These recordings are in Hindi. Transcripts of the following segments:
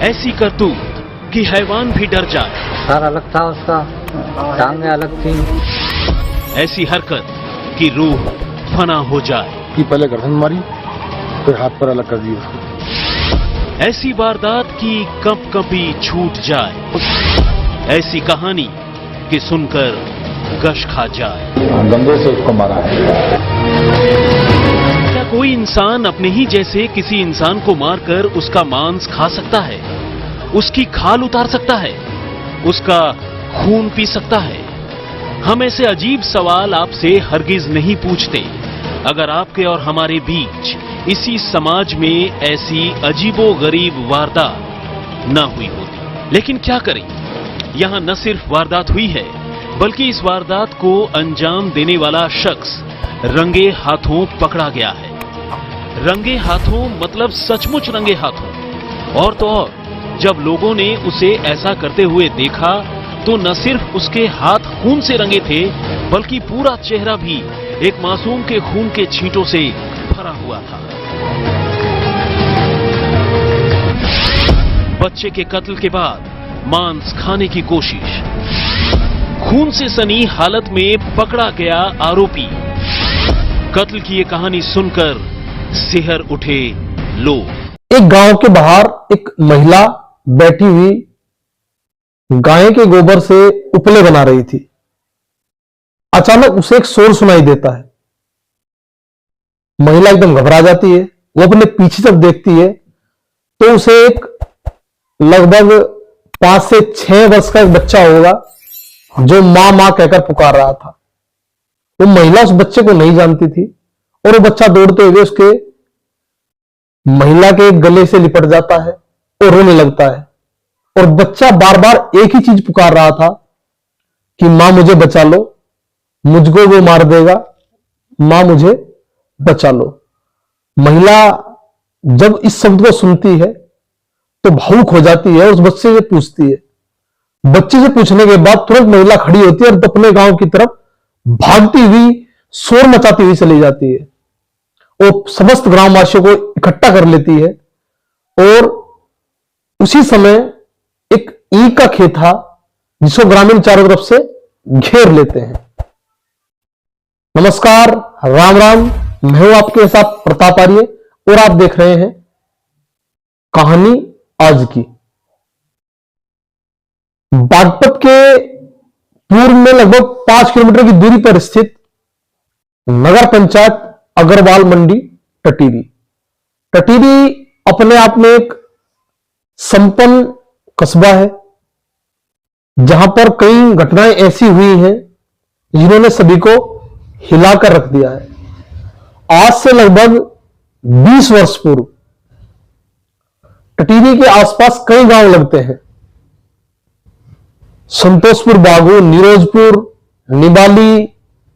ऐसी करतूत कि हैवान भी डर जाए। सर अलग था उसका, टांगे अलग थी। ऐसी हरकत कि रूह फना हो जाए। कि पहले गर्दन मारी फिर हाथ पर अलग कर दिया उसको। ऐसी वारदात की कंपकंपी छूट जाए। ऐसी कहानी कि सुनकर गश खा जाए। डंडे से उसको मारा है। क्या कोई इंसान अपने ही जैसे किसी इंसान को मारकर उसका मांस खा सकता है, उसकी खाल उतार सकता है, उसका खून पी सकता है? हम ऐसे अजीब सवाल आपसे हरगिज नहीं पूछते अगर आपके और हमारे बीच इसी समाज में ऐसी अजीबोगरीब वारदात न हुई होती। लेकिन क्या करें, यहां न सिर्फ वारदात हुई है बल्कि इस वारदात को अंजाम देने वाला शख्स रंगे हाथों पकड़ा गया है। रंगे हाथों मतलब सचमुच रंगे हाथों। और तो और जब लोगों ने उसे ऐसा करते हुए देखा तो न सिर्फ उसके हाथ खून से रंगे थे बल्कि पूरा चेहरा भी एक मासूम के खून के छींटों से भरा हुआ था। बच्चे के कत्ल के बाद मांस खाने की कोशिश, खून से सनी हालत में पकड़ा गया आरोपी। कत्ल की ये कहानी सुनकर सिहर उठे लोग। एक गांव के बाहर एक महिला बैठी हुई गाय के गोबर से उपले बना रही थी। अचानक उसे एक शोर सुनाई देता है। महिला एकदम घबरा जाती है। वो अपने पीछे जब देखती है तो उसे एक लगभग 5 से 6 वर्ष का एक बच्चा होगा जो मां मां कहकर पुकार रहा था। वो महिला उस बच्चे को नहीं जानती थी और वो बच्चा दौड़ते हुए उसके महिला के गले से लिपट जाता है और रोने लगता है। और बच्चा बार बार एक ही चीज पुकार रहा था कि मां मुझे बचा लो, मुझको वो मार देगा, मां मुझे बचा लो। महिला जब इस शब्द को सुनती है तो भावुक हो जाती है और उस बच्चे से पूछती है। बच्चे से पूछने के बाद तुरंत महिला खड़ी होती है और अपने गांव की तरफ भागती हुई शोर मचाती हुई चली जाती है। वो समस्त ग्रामवासियों को इकट्ठा कर लेती है और उसी समय एक ईंट का खेत था जिसको ग्रामीण चारों तरफ से घेर लेते हैं। नमस्कार, राम राम, मैं हूं आपके साथ प्रताप आर्य और आप देख रहे हैं कहानी आज की। बागपत के पूर्व में लगभग 5 किलोमीटर की दूरी पर स्थित नगर पंचायत अग्रवाल मंडी टटीरी। टटीरी अपने आप में एक संपन्न कस्बा है जहां पर कई घटनाएं ऐसी हुई हैं जिन्होंने सभी को हिलाकर रख दिया है। आज से लगभग 20 वर्ष पूर्व टटीरी के आसपास कई गांव लगते हैं। संतोषपुर बागू, निरोजपुर, निबाली,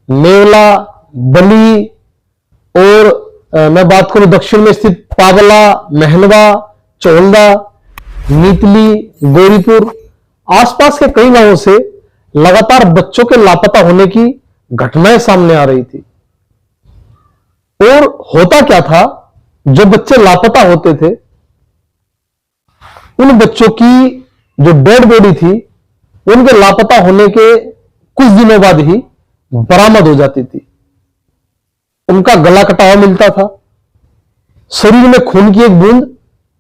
नेवला, बली और मैं बात करूं दक्षिण में स्थित पावला, महलवा, चौलदा, नीतली, गौरीपुर, आसपास के कई गांवों से लगातार बच्चों के लापता होने की घटनाएं सामने आ रही थी। और होता क्या था, जो बच्चे लापता होते थे उन बच्चों की जो डेड बॉडी थी उनके लापता होने के कुछ दिनों बाद ही बरामद हो जाती थी। उनका गला कटा हुआ मिलता था, शरीर में खून की एक बूंद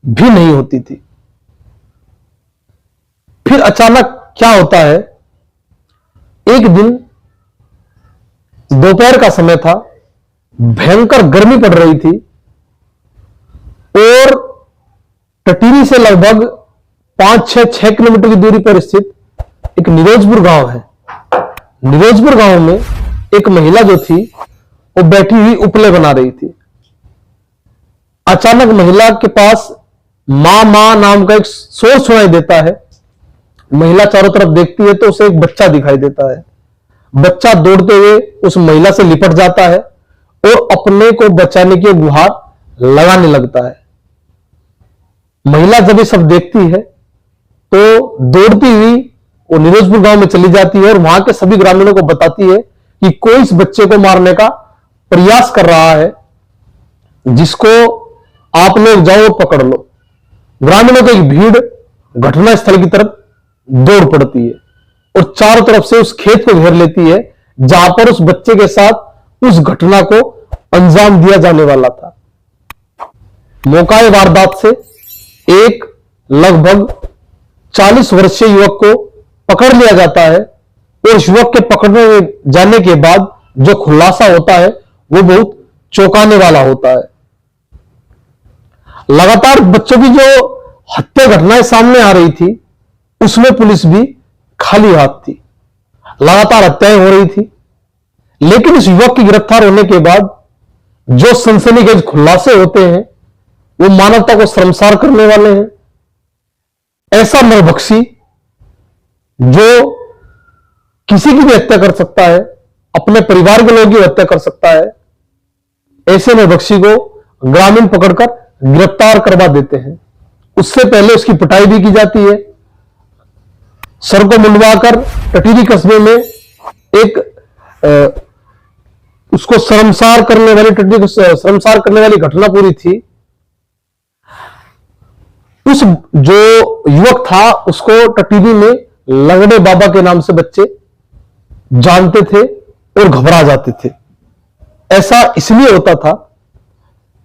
भी नहीं होती थी। फिर अचानक क्या होता है, एक दिन दोपहर का समय था, भयंकर गर्मी पड़ रही थी और टटीरी से लगभग 5-6 किलोमीटर की दूरी पर स्थित एक निरोजपुर गांव है। निरोजपुर गांव में एक महिला जो थी वो बैठी हुई उपले बना रही थी। अचानक महिला के पास मां मां नाम का एक शोर सुनाई देता है। महिला चारों तरफ देखती है तो उसे एक बच्चा दिखाई देता है। बच्चा दौड़ते हुए उस महिला से लिपट जाता है और अपने को बचाने की गुहार लगाने लगता है। महिला जब ये सब देखती है तो दौड़ती हुई वो निरोजपुर गांव में चली जाती है और वहां के सभी ग्रामीणों को बताती है कि कोई इस बच्चे को मारने का प्रयास कर रहा है, जिसको आप लोग जाओ और पकड़ लो। ग्रामीणों की एक भीड़ घटनास्थल की तरफ दौड़ पड़ती है और चारों तरफ से उस खेत को घेर लेती है जहां पर उस बच्चे के साथ उस घटना को अंजाम दिया जाने वाला था। मौकाए वारदात से एक लगभग 40 वर्षीय युवक को पकड़ लिया जाता है और उस युवक के पकड़ने जाने के बाद जो खुलासा होता है वो बहुत चौंकाने वाला होता है। लगातार बच्चों की जो हत्या घटनाएं सामने आ रही थी उसमें पुलिस भी खाली हाथ थी, लगातार हत्याएं हो रही थी, लेकिन इस युवक की गिरफ्तार होने के बाद जो सनसनीखेज खुलासे होते हैं वो मानवता को शर्मसार करने वाले हैं। ऐसा नरभक्षी जो किसी की भी हत्या कर सकता है, अपने परिवार के लोगों की हत्या कर सकता है, ऐसे नरभक्षी को ग्रामीण पकड़कर गिरफ्तार करवा देते हैं। उससे पहले उसकी पिटाई भी की जाती है। सर को मुंडवाकर टटीरी कस्बे में एक उसको शर्मसार करने वाली घटना पूरी थी। उस जो युवक था उसको टटीरी में लंगड़े बाबा के नाम से बच्चे जानते थे और घबरा जाते थे। ऐसा इसलिए होता था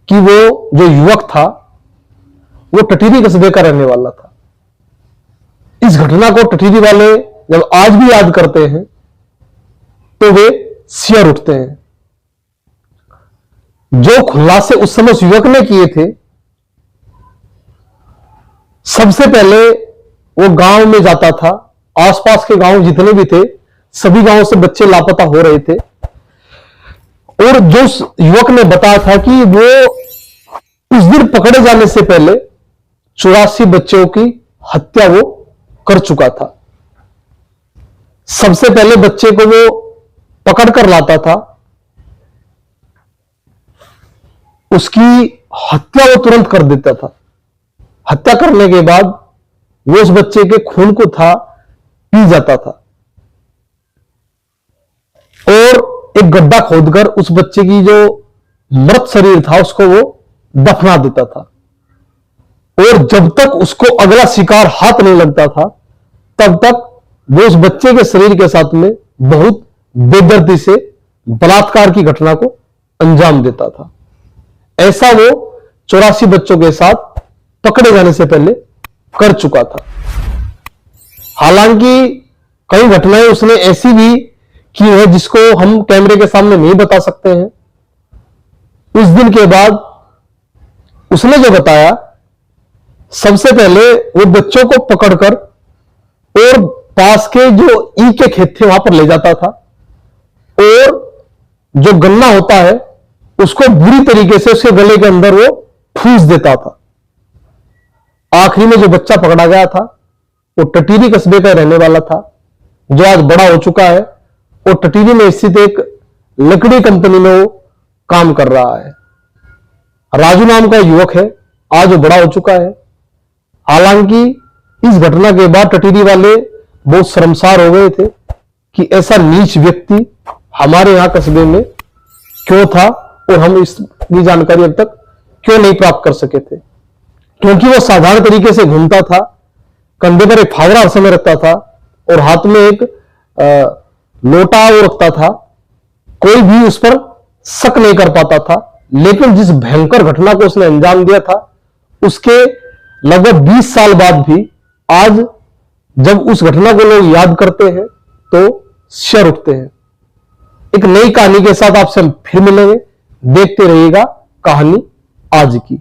कि वो जो युवक था वो टटीरी कस्बे का रहने वाला था। इस घटना को टटीरी वाले जब आज भी याद करते हैं तो वे सियर उठते हैं। जो खुलासे उस समय उस युवक ने किए थे, सबसे पहले वो गांव में जाता था, आसपास के गांव जितने भी थे सभी गांवों से बच्चे लापता हो रहे थे और जो युवक ने बताया था कि वो उस दिन पकड़े जाने से पहले 84 बच्चों की हत्या वो कर चुका था। सबसे पहले बच्चे को वो पकड़ कर लाता था, उसकी हत्या वो तुरंत कर देता था। हत्या करने के बाद वो उस बच्चे के खून को था पी जाता था और एक गड्ढा खोदकर उस बच्चे की जो मृत शरीर था उसको वो दफना देता था। और जब तक उसको अगला शिकार हाथ नहीं लगता था तब तक वो उस बच्चे के शरीर के साथ में बहुत बेदर्दी से बलात्कार की घटना को अंजाम देता था। ऐसा वो 84 बच्चों के साथ पकड़े जाने से पहले कर चुका था। हालांकि कई घटनाएं उसने ऐसी भी की है जिसको हम कैमरे के सामने नहीं बता सकते हैं। उस दिन के बाद उसने जो बताया, सबसे पहले वो बच्चों को पकड़कर और पास के जो ई के खेत थे वहां पर ले जाता था और जो गन्ना होता है उसको बुरी तरीके से उसके गले के अंदर वो ठूस देता था। आखिरी में जो बच्चा पकड़ा गया था वो टटीरी कस्बे का रहने वाला था, जो आज बड़ा हो चुका है और टटीरी में स्थित एक लकड़ी कंपनी में वो काम कर रहा है। राजू नाम का युवक है, आज वो बड़ा हो चुका है। हालांकि इस घटना के बाद टटीरी वाले बहुत शर्मसार हो गए थे कि ऐसा नीच व्यक्ति हमारे यहां कस्बे में क्यों था और हम इसकी जानकारी अब तक क्यों नहीं प्राप्त कर सके थे। क्योंकि वो साधारण तरीके से घूमता था, कंधे पर एक फावड़ा हर समय रखता था और हाथ में एक लोटा वो रखता था। कोई भी उस पर शक नहीं कर पाता था। लेकिन जिस भयंकर घटना को उसने अंजाम दिया था उसके लगभग 20 साल बाद भी आज जब उस घटना को लोग याद करते हैं तो सिर उठते हैं। एक नई कहानी के साथ आपसे हम फिर मिलेंगे। देखते रहिएगा कहानी आज की।